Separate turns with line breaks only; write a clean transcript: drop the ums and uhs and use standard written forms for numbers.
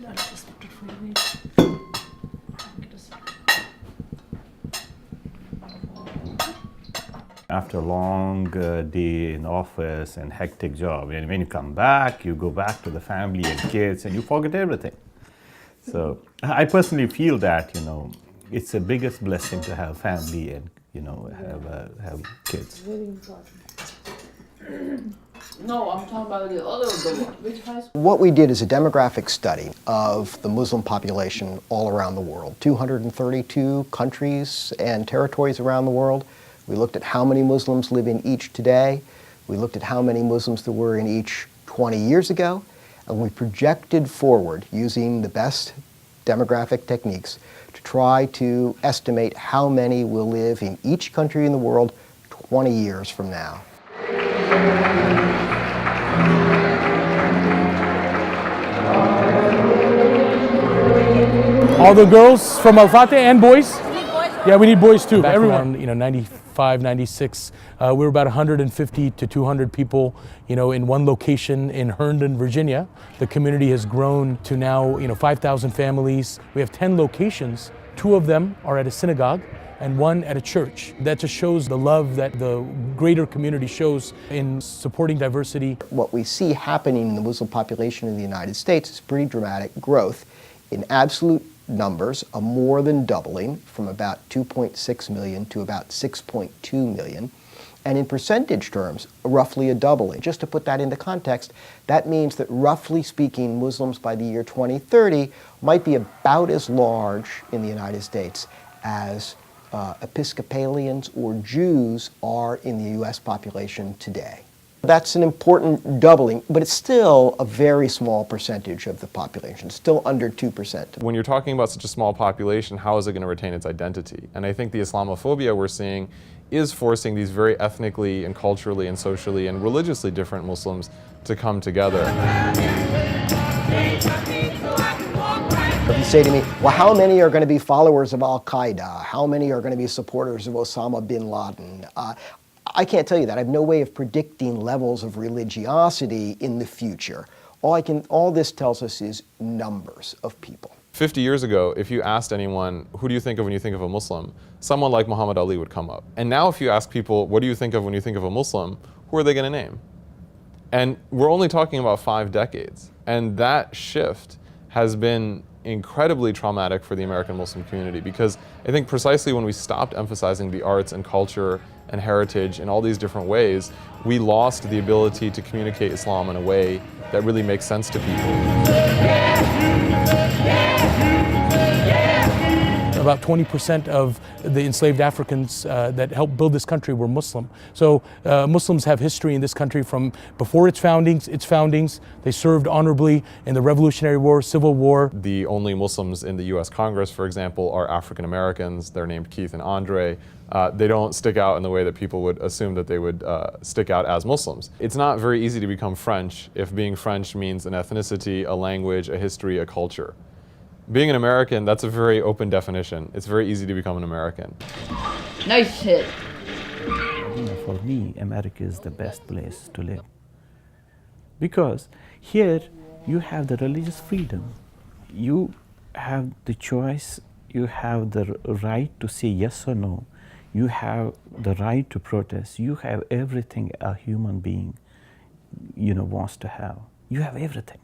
I'll just put it for you. Wait. Get a second.
After a long day in office and hectic job, and when you come back, you go back to the family and kids, and you forget everything. So I personally feel that it's the biggest blessing to have family and have kids.
Very important. No, I'm talking about the other one. Which high school?
What we did is a demographic study of the Muslim population all around the world, 232 countries and territories around the world. We looked at how many Muslims live in each today. We looked at how many Muslims there were in each 20 years ago. And we projected forward using the best demographic techniques to try to estimate how many will live in each country in the world 20 years from now.
All the girls from Al Fateh and boys? Yeah, we need boys too. Back everyone. Around 95, 96, we were about 150 to 200 people, in one location in Herndon, Virginia. The community has grown to now, 5,000 families. We have 10 locations. 2 of them are at a synagogue and 1 at a church. That just shows the love that the greater community shows in supporting diversity.
What we see happening in the Muslim population in the United States is pretty dramatic growth. In absolute numbers, a more than doubling from about 2.6 million to about 6.2 million. And in percentage terms, roughly a doubling. Just to put that into context, that means that roughly speaking, Muslims by the year 2030 might be about as large in the United States as Episcopalians or Jews are in the US population today. That's an important doubling, but it's still a very small percentage of the population, still under 2%.
When you're talking about such a small population, how is it going to retain its identity? And I think the Islamophobia we're seeing is forcing these very ethnically and culturally and socially and religiously different Muslims to come together.
If you say to me, well, how many are going to be followers of Al-Qaeda? How many are going to be supporters of Osama bin Laden? I can't tell you that. I have no way of predicting levels of religiosity in the future. All this tells us is numbers of people.
50 years ago, if you asked anyone, who do you think of when you think of a Muslim? Someone like Muhammad Ali would come up. And now if you ask people, what do you think of when you think of a Muslim? Who are they going to name? And we're only talking about 5 decades. And that shift has been incredibly traumatic for the American Muslim community, because I think precisely when we stopped emphasizing the arts and culture and heritage in all these different ways, we lost the ability to communicate Islam in a way that really makes sense to people.
About 20% of the enslaved Africans that helped build this country were Muslim. So Muslims have history in this country from before its foundings. They served honorably in the Revolutionary War, Civil War.
The only Muslims in the US Congress, for example, are African Americans. They're named Keith and Andre. They don't stick out in the way that people would assume that they would stick out as Muslims. It's not very easy to become French if being French means an ethnicity, a language, a history, a culture. Being an American, that's a very open definition. It's very easy to become an American.
Nice hit.
For me, America is the best place to live. Because here you have the religious freedom. You have the choice, you have the right to say yes or no. You have the right to protest. You have everything a human being, wants to have. You have everything.